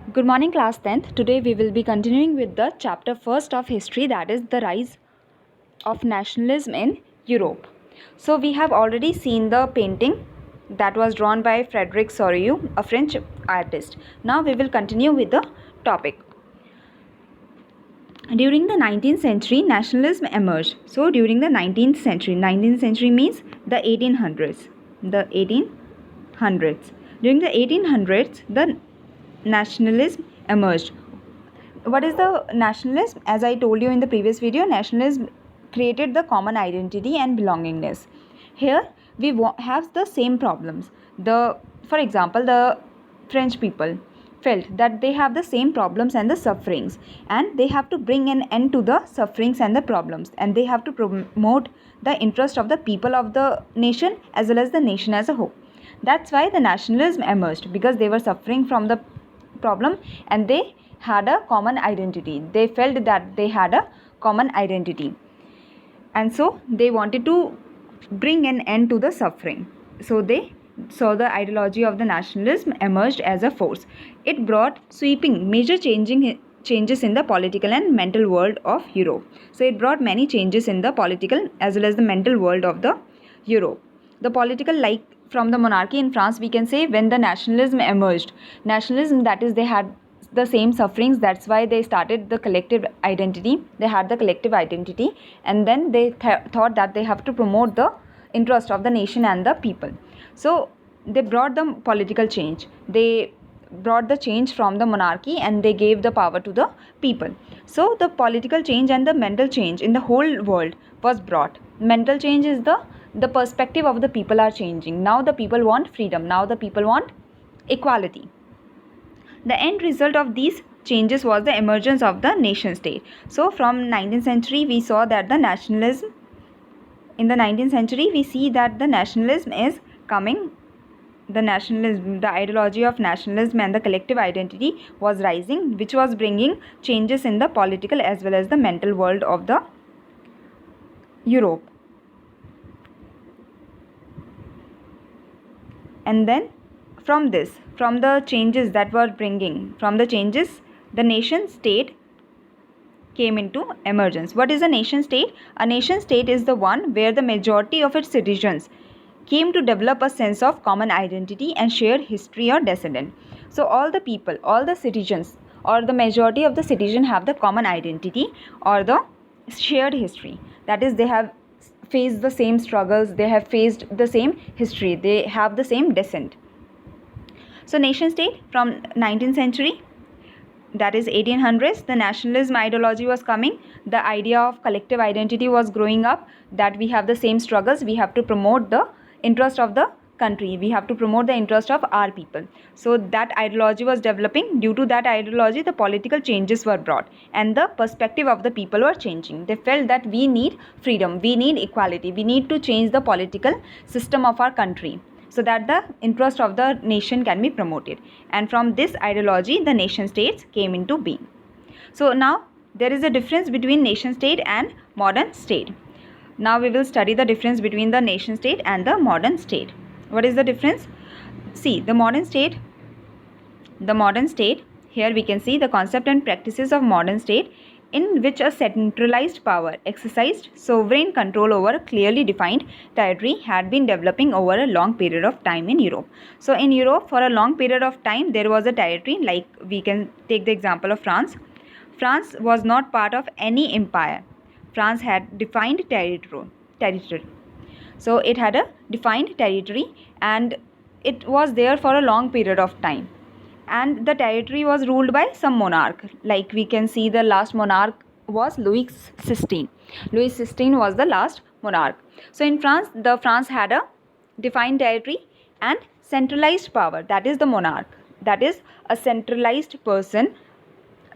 Good morning, class 10th. Today we will be continuing with the chapter first of history, that is the rise of nationalism in Europe. So we have already seen the painting that was drawn by Frederic Soriot, a French artist. Now we will continue with the topic. During the 19th century, nationalism emerged. So during the 19th century means the 1800s. The 1800s. During the 1800s, the nationalism emerged. What is the nationalism? As I told you in the previous video, nationalism created the common identity and belongingness. Here we have the same problems. For example, the French people felt that they have the same problems and the sufferings, and they have to bring an end to the sufferings and the problems, and they have to promote the interest of the people of the nation as well as the nation as a whole. That's why the nationalism emerged, because they were suffering from the problem and they had a common identity. They felt that they had a common identity, and so they wanted to bring an end to the suffering. So they saw the ideology of the nationalism emerged as a force. It brought sweeping major changes in the political and mental world of Europe. So it brought many changes in the political as well as the mental world of the Europe. The political, like from the monarchy in France, we can say when the nationalism emerged. Nationalism, that is, they had the same sufferings, that's why they started the collective identity. They had the collective identity, and then they thought that they have to promote the interest of the nation and the people. So they brought the political change. They brought the change from the monarchy and they gave the power to the people. So the political change and the mental change in the whole world was brought. Mental change is the perspective of the people are changing. Now the people want freedom. Now the people want equality. The end result of these changes was the emergence of the nation state. So from 19th century we saw that the nationalism, in the 19th century we see that the nationalism is coming. The nationalism, the ideology of nationalism and the collective identity was rising, which was bringing changes in the political as well as the mental world of the Europe. And then from the changes that were bringing, from the changes, the nation state came into emergence. What is a nation state? A nation state is the one where the majority of its citizens came to develop a sense of common identity and shared history or descendant. So all the people, all the citizens, or the majority of the citizens have the common identity or the shared history. That is, they have faced the same struggles, they have faced the same history, they have the same descent. So nation state from 19th century, that is 1800s, the nationalism ideology was coming. The idea of collective identity was growing up, that we have the same struggles, we have to promote the interest of the country, we have to promote the interest of our people. So that ideology was developing. Due to that ideology, the political changes were brought and the perspective of the people were changing. They felt that we need freedom, we need equality, we need to change the political system of our country so that the interest of the nation can be promoted. And from this ideology, the nation states came into being. So now there is a difference between nation state and modern state. Now we will study the difference between the nation state and the modern state. What is the difference? See, the modern state, here we can see the concept and practices of modern state, in which a centralized power exercised sovereign control over a clearly defined territory had been developing over a long period of time in Europe. So in Europe, for a long period of time, there was a territory, like we can take the example of France. France was not part of any empire. France had defined territory. So it had a defined territory and it was there for a long period of time. And the territory was ruled by some monarch. Like we can see, the last monarch was Louis XVI. Louis XVI was the last monarch. So in France, France had a defined territory and centralized power, that is the monarch. That is a centralized person.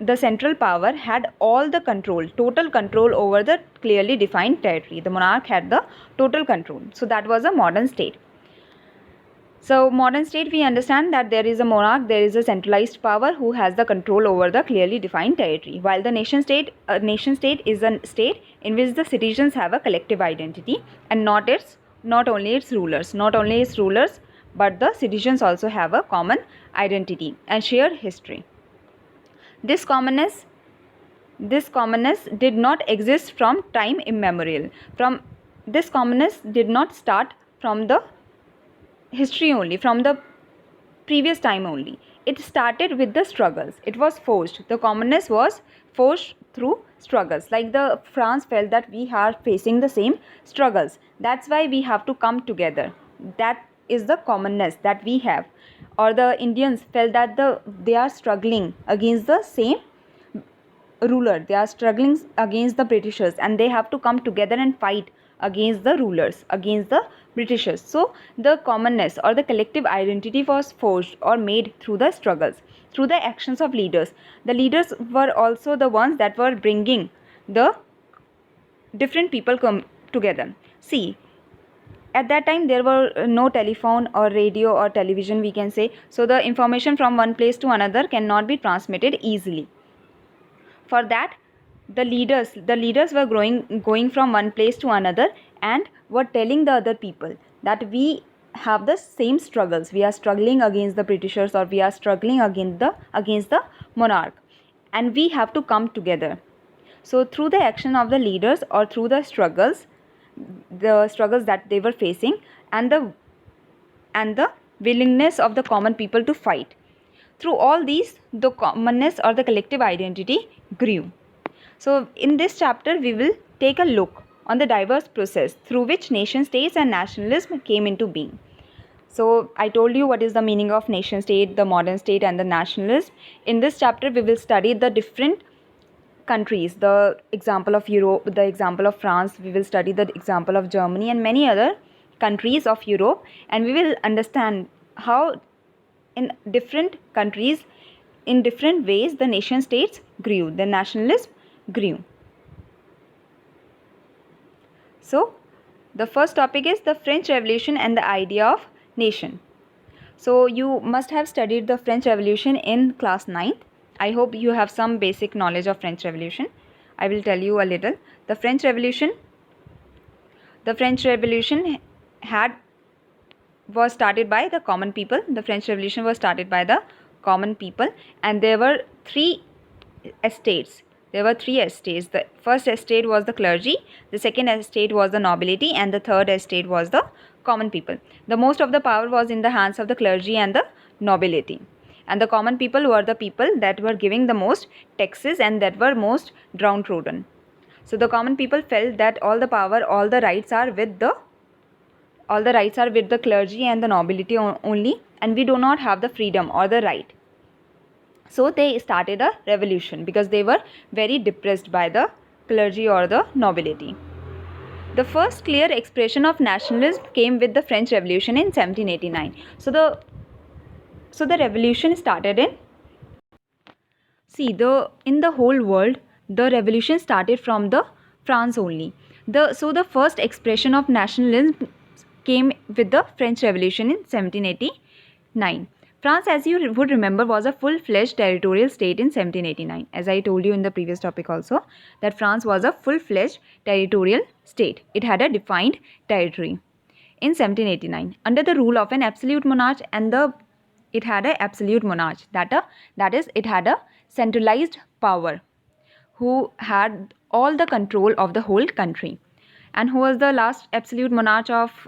The central power had all the control, total control over the clearly defined territory. The monarch had the total control. So that was a modern state. So modern state, we understand that there is a monarch, there is a centralized power who has the control over the clearly defined territory. While the nation state is a state in which the citizens have a collective identity and not only its rulers, but the citizens also have a common identity and shared history. This commonness did not exist from time immemorial. From this commonness did not start from the history only, from the previous time only. It started with the struggles. It was forced. The commonness was forced through struggles. Like the France felt that we are facing the same struggles. That's why we have to come together. That is the commonness that we have. Or the Indians felt that they are struggling against the same ruler. They are struggling against the Britishers, and they have to come together and fight against the rulers, against the Britishers. So the commonness or the collective identity was forged or made through the struggles, through the actions of leaders. The leaders were also the ones that were bringing the different people come together. See, at that time there were no telephone or radio or television, we can say. So the information from one place to another cannot be transmitted easily. For that, the leaders were going from one place to another and were telling the other people that we have the same struggles. We are struggling against the Britishers, or we are struggling against the monarch, and we have to come together. So through the action of the leaders, or through the struggles that they were facing, and the willingness of the common people to fight, through all these, the commonness or the collective identity grew. So in this chapter, we will take a look on the diverse process through which nation states and nationalism came into being. So I told you what is the meaning of nation state, the modern state, and the nationalism. In this chapter, we will study the different countries, the example of Europe, the example of France. We will study the example of Germany and many other countries of Europe, and we will understand how in different countries, in different ways, the nation states grew, the nationalism grew. So the first topic is the French Revolution and the idea of nation. So you must have studied the French Revolution in class 9th. I hope you have some basic knowledge of French Revolution. I will tell you a little. The French Revolution was started by the common people. The French Revolution was started by the common people, and there were three estates. The first estate was the clergy, the second estate was the nobility, and the third estate was the common people. The most of the power was in the hands of the clergy and the nobility. And the common people were the people that were giving the most taxes and that were most downtrodden. So the common people felt that all the power, all the rights are with the clergy and the nobility only, and we do not have the freedom or the right. So they started a revolution because they were very depressed by the clergy or the nobility. The first clear expression of nationalism came with the French Revolution in 1789. So the revolution started in the whole world, the revolution started from the France only. So the first expression of nationalism came with the French Revolution in 1789. France, as you would remember, was a full-fledged territorial state in 1789. As I told you in the previous topic also, that France was a full-fledged territorial state. It had a defined territory in 1789 under the rule of an absolute monarch, and it had an absolute monarch. That is, it had a centralized power who had all the control of the whole country. And who was the last absolute monarch of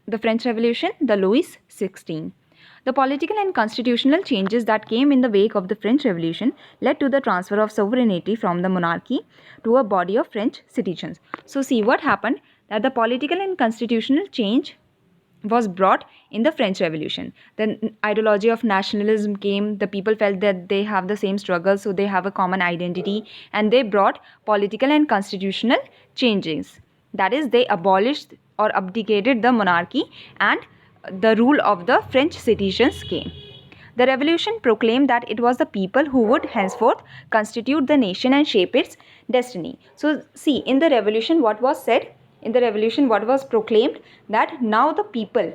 the French Revolution? The Louis XVI. The political and constitutional changes that came in the wake of the French Revolution led to the transfer of sovereignty from the monarchy to a body of French citizens. So see what happened, that the political and constitutional change was brought in the French Revolution. The ideology of nationalism came. The people felt that they have the same struggle, so they have a common identity, and they brought political and constitutional changes. That is, they abolished or abdicated the monarchy, and the rule of the French citizens came. The revolution proclaimed that it was the people who would henceforth constitute the nation and shape its destiny. So see, in the revolution what was said? In the revolution what was proclaimed? That now the people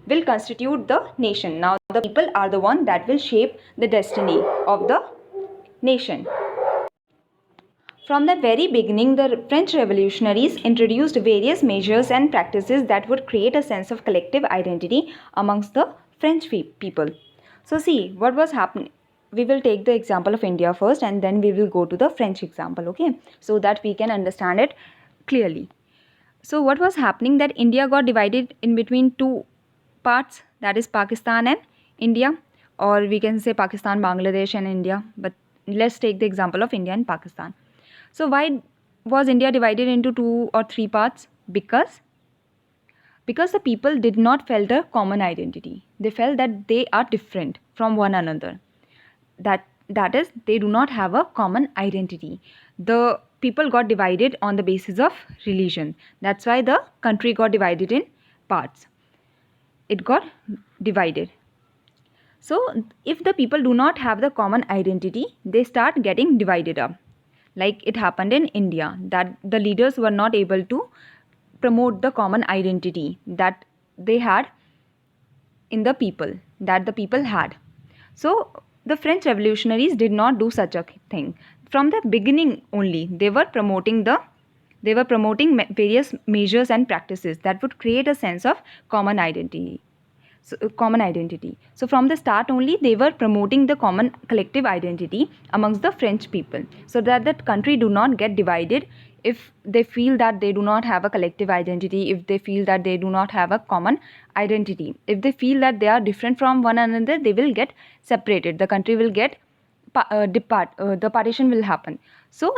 will constitute the nation. Now the people are the one that will shape the destiny of the nation. From the very beginning, the French revolutionaries introduced various measures and practices that would create a sense of collective identity amongst the French people. So see, what was happening? we will take the example of India first and then we will go to the French example, okay, so that we can understand it clearly. So what was happening, that India got divided in between two parts, that is Pakistan and India, or we can say Pakistan, Bangladesh and India, but let's take the example of India and Pakistan. So why was India divided into 2 or 3 parts? Because the people did not felt a common identity. They felt that they are different from one another. That is, they do not have a common identity. The people got divided on the basis of religion. That's why the country got divided in parts. It got divided. So if the people do not have the common identity, they start getting divided up. Like it happened in India, that the leaders were not able to promote the common identity that they had in the people, that the people had. So the French revolutionaries did not do such a thing. From the beginning only, they were promoting various measures and practices that would create a sense of common identity. So from the start only, they were promoting the common collective identity amongst the French people, so that the country do not get divided if they feel that they do not have a collective identity, if they feel that they do not have a common identity, if they feel that they are different from one another, they will get separated. The country will get the partition will happen. So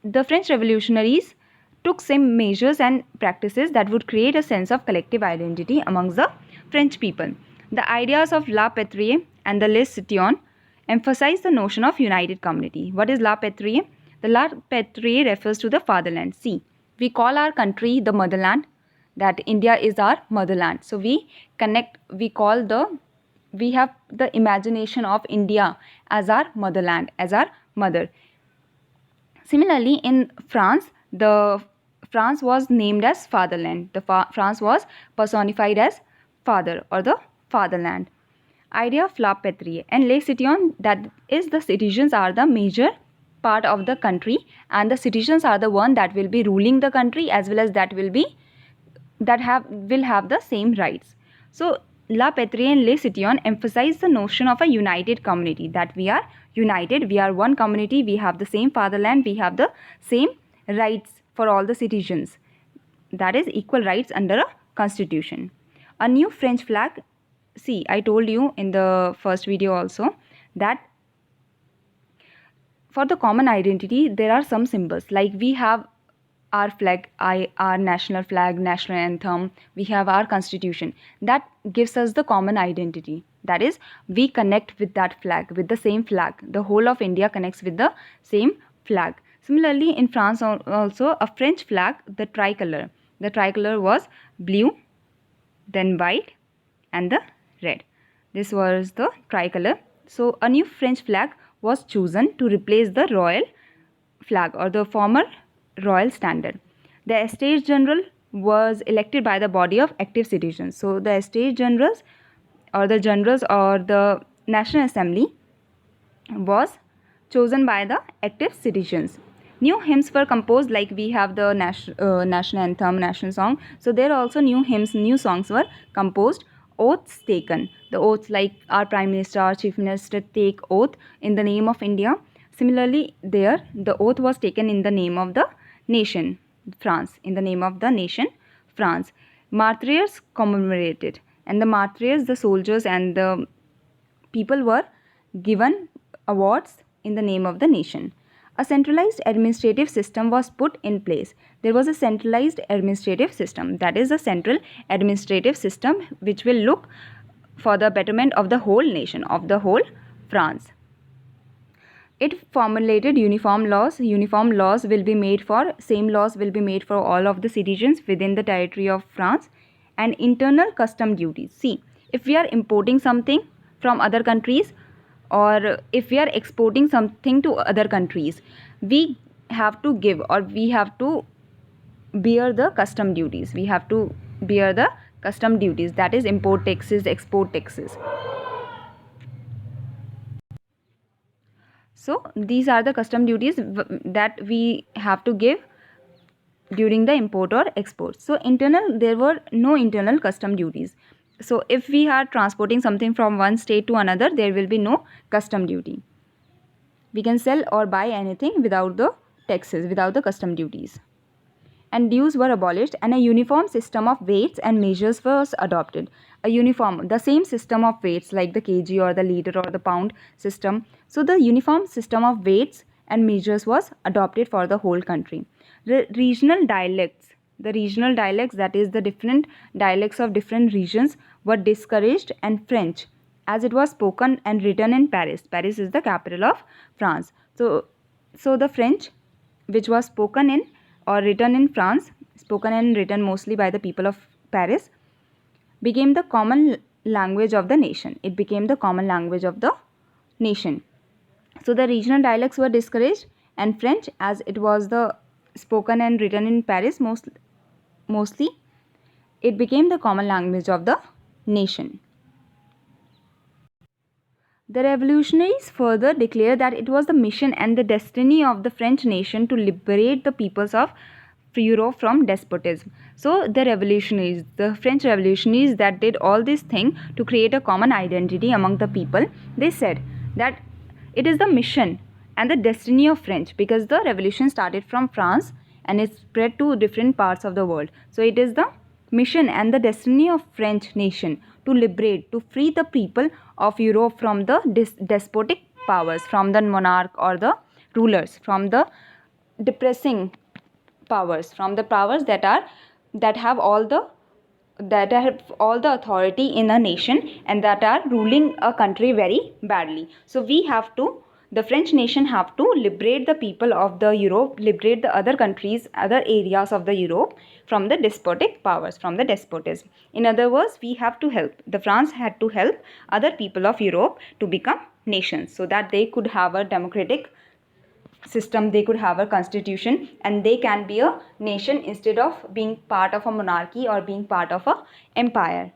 the French revolutionaries took some measures and practices that would create a sense of collective identity amongst the French people. The ideas of La Patrie and the Les Citoyens emphasize the notion of united community. What is La Patrie? The La Patrie refers to the fatherland. See, we call our country the motherland, that India is our motherland. So we have the imagination of India as our motherland, as our mother. Similarly, in France, France was named as fatherland. France was personified as father or the fatherland. Idea of La Patrie and Les Citoyens, that is, the citizens are the major part of the country, and the citizens are the one that will be ruling the country, as well as will have the same rights. So La Patrie and Les Citoyens emphasize the notion of a united community, that we are united, we are one community, we have the same fatherland, we have the same rights for all the citizens, that is equal rights under a constitution. A new French flag. See, I told you in the first video also that for the common identity there are some symbols, like we have our flag, our national flag, national anthem, we have our constitution, that gives us the common identity. That is, we connect with that flag, with the same flag. The whole of India connects with the same flag. Similarly, in France also, a French flag, the tricolor was blue, then white and the red. This was the tricolor. So a new French flag was chosen to replace the royal flag or the former royal standard. The Estates General was elected by the body of active citizens. So the Estates Generals or the National Assembly was chosen by the active citizens. New hymns were composed, like we have the national anthem, national song. So there also new hymns, new songs were composed. Oaths taken. The oaths, like our Prime Minister, our Chief Minister take oath in the name of India. Similarly, there the oath was taken in the name of the nation, France, in the name of the nation, France. Martyrs commemorated, and the martyrs, the soldiers and the people, were given awards in the name of the nation. A centralized administrative system was put in place. There was a centralized administrative system, that is a central administrative system which will look for the betterment of the whole nation, of the whole France. It formulated uniform laws. Uniform laws will be made for, same laws will be made for all of the citizens within the territory of France. And internal custom duties. See, if we are importing something from other countries, or if we are exporting something to other countries, we have to give, or we have to bear the custom duties. We have to bear the custom duties, that is import taxes, export taxes. So these are the custom duties that we have to give during the import or export. So there were no internal custom duties. So if we are transporting something from one state to another, there will be no custom duty. We can sell or buy anything without the taxes, without the custom duties. And dues were abolished, and a uniform system of weights and measures was adopted. The same system of weights like the kg or the liter or the pound system. So the uniform system of weights and measures was adopted for the whole country. Regional dialects, the regional dialects, that is the different dialects of different regions, were discouraged, and French, as it was spoken and written in Paris. Paris is the capital of France. So the French, which was spoken in or written in France, spoken and written mostly by the people of Paris, became the common language of the nation. It became the common language of the nation. So the regional dialects were discouraged, and French, as it was the spoken and written in Paris mostly, it became the common language of the nation. The revolutionaries further declared that it was the mission and the destiny of the French nation to liberate the peoples of Europe from despotism. So the revolutionaries, the French revolutionaries that did all this thing to create a common identity among the people, they said that it is the mission and the destiny of French, because the revolution started from France and it spread to different parts of the world. So it is the mission and the destiny of French nation to liberate, to free the people of Europe from the despotic powers, from the monarch or the rulers, from the depressing powers, from the powers that have all the authority in a nation and that are ruling a country very badly. So the French nation have to liberate the people of the Europe, liberate the other countries, other areas of the Europe from the despotic powers, from the despotism. In other words, the France had to help other people of Europe to become nations, so that they could have a democratic system, they could have a constitution, and they can be a nation instead of being part of a monarchy or being part of a empire.